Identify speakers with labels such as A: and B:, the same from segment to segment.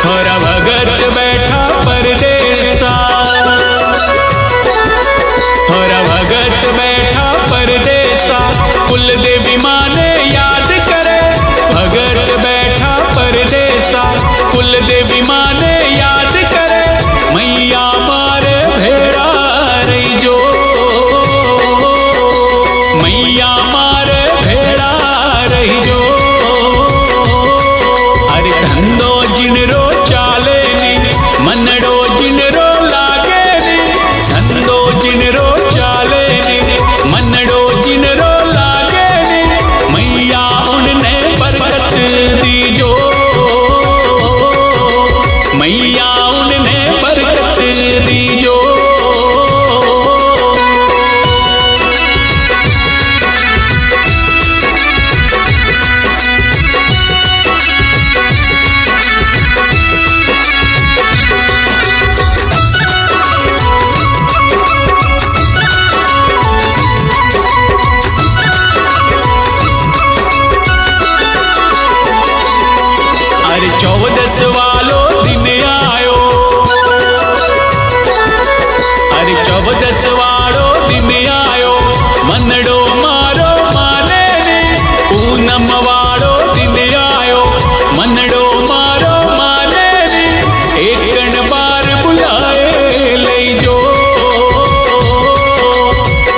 A: थोड़ा भगत बैठा परदेसा, थोड़ा भगत बैठा परदेसा, कुल देवी माने याद करे। भगत बैठा परदेसा, कुल देवी माने याद करे। मैया मारे भेड़ा रही जो, मैया मारे भेड़ा रही जो। अरे धंधो जिनरो चाले नी, मनड़ो जिनरो लागे नी। धंधो जिनरो चाले नी, मनड़ो जिनरो लागे नी। मैया उनने बरकत दीजो, मैया उनने बरकत दीजो। अरे 14 वालो दिन आयो, अरे 14 वालो दिन आयो। मनड़ो मारो माने ने, पूनम वालो दिन आयो। मनड़ो मारो माने ने, एकण बार बुलाए लई जो,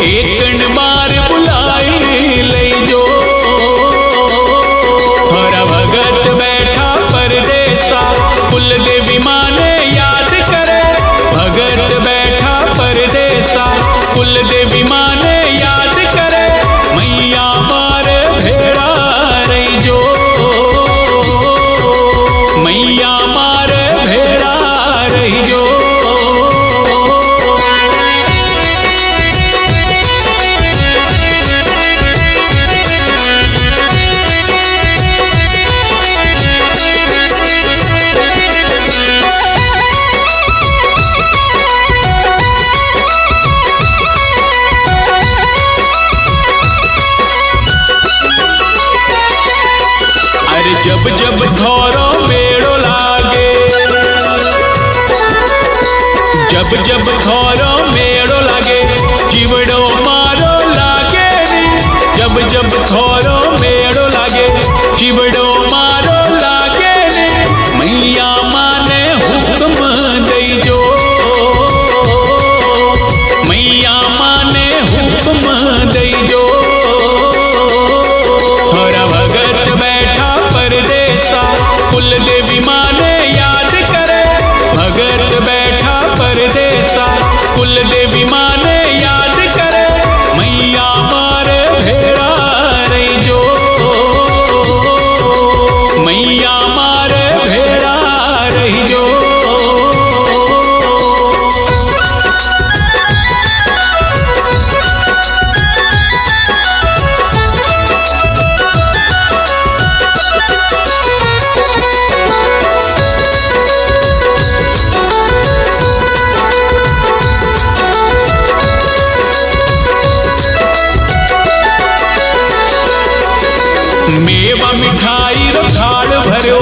A: एकण बार बुलाए लई जो। थोड़ा भगत बैठा परदेसा, कुल देवी माने याद करे। भगत बैठा परदेसा, कुल देवी माने याद करे। मैया मारे भेड़ा रही जो, मैया मारे भेड़ा रही जो। अरे जब जब थोरो मेड़ो लागे, जब जब थोरो मेड़ो लागे। जीवड़ो मारो लागे नी, जब जब थोरो मेड़ो लागे। जीवड़ो मारो लागे नी, मैया माने हुक्म दई जो, मैया माने हुक्म दई जो। थोड़ा भगत बैठा परदेसा, कुल देवी माने याद करे। भगत बैठा परदेसा, कुल देवी माने याद करे। मैया मारे भेड़ा रही जो, मैया मारे भेड़ा रही जो। मेवा मिठाई रो थाल भरो,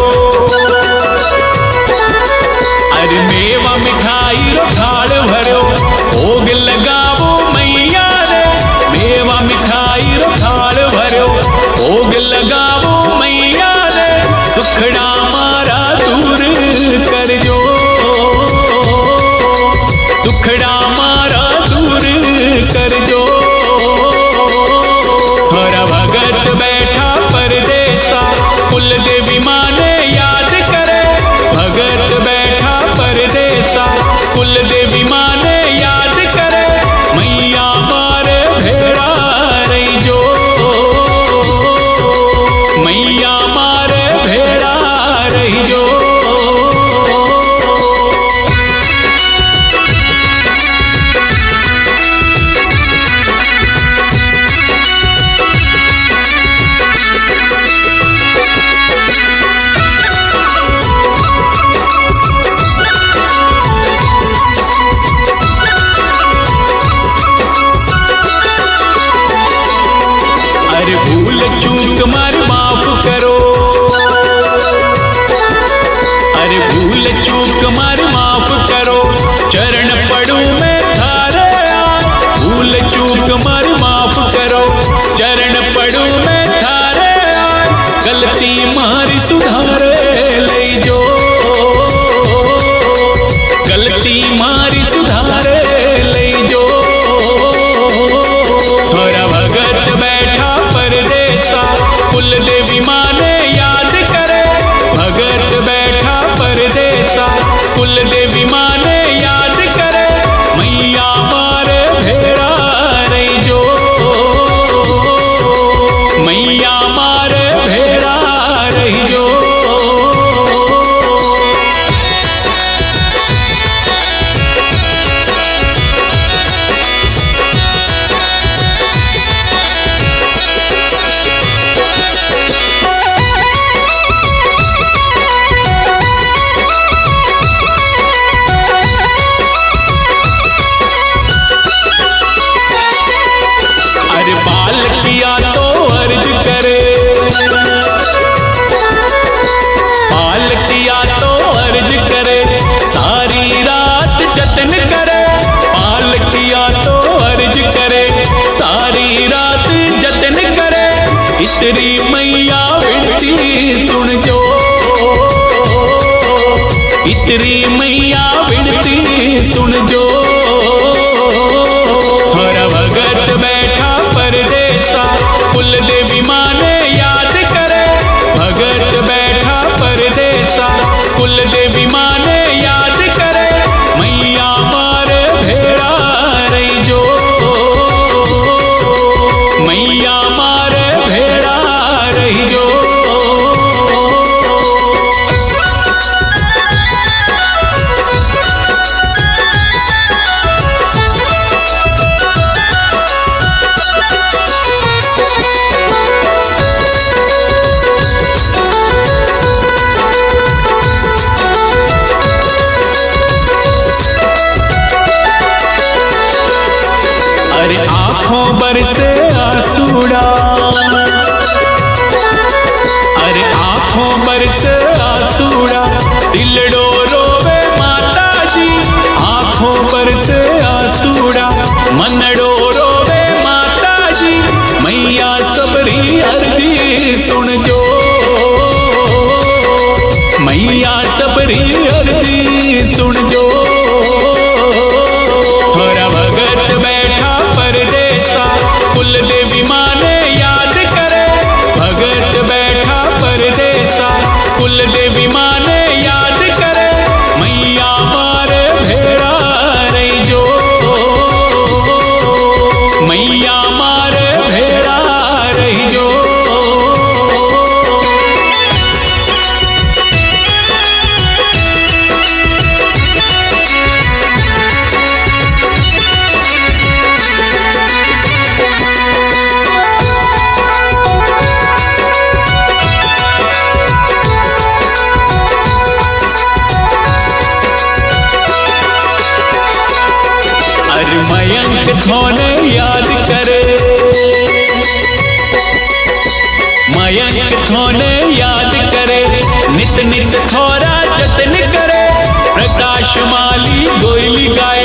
A: अरे मेवा मिठाई रो थाल भरो। भोग लगावो मैया रे, मेवा मिठाई रो थाल भरो। भोग लगावो मैया रे, दुखड़ा मारा दूर कर जो, दुखड़ा मारा दूर कर जो। थोड़ा भगत बैठा परदेसा, कुल देवी माने याद करे। भगत बैठा परदेसा, कुल देवी माने याद करे। मैया मारे भेड़ा रही जो, मैया मारे भेड़ा रही जो। अरे भूल चूक मार माफ करो, चूक मारी माफ करो, चरण पड़ू मैं थारे आए। भूल चूक मारी माफ करो, चरण पड़ू मैं थारे आए। गलती मारी सुधारे ले जो, गलती मारी सुधारे ले जो। थोड़ा भगत बैठा परदेसा, कुल देवी माने याद करे। भगत बैठा परदेसा, कुल देवी माने याद करे। मैया मारे भेड़ा रही जो, मैया मारे भेड़ा रही जो। अरे बाल किया तो अर्ज करे, बाल किया तो अर्ज करे। सारी रात जतन करे, बाल किया तो अर्ज करे। सारी रात जतन करे। इतरी मैया विनती सुन जो, इतरी मैया विनती सुन जो। हर भगत बैठा परदेसा, कुल देवी माने याद करे। भगत बैठा परदेसा, कुल देवी माने याद करे। मैया मारे भेड़ा रही जो, मैया मारे भेड़ा रही जो। अरे आंखों बरसे आसूड़ा, अरे आंखों बरसे आसूड़ा। दिलड़ो रोवे माता जी, आंखों बरसे आसूड़ा। मनड़ो रोवे माता जी, मैया सबरी अर्जी सुन जो, मैया सबरी अर्जी सुन जो। थोड़ा भगत बैठा परदेसा, कुल देवी माने याद करे। भगत बैठा परदेसा, कुल देवी माने याद करे। मैया मारे भेड़ा रही जो, मैया मारे भेड़ा रही जो। अरे मयंक थोने याद करे, मयंक थोने याद करे। नित नित थोड़ा जतन करे। प्रकाश माली गोयली गाए,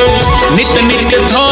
A: नित नित थोड़ा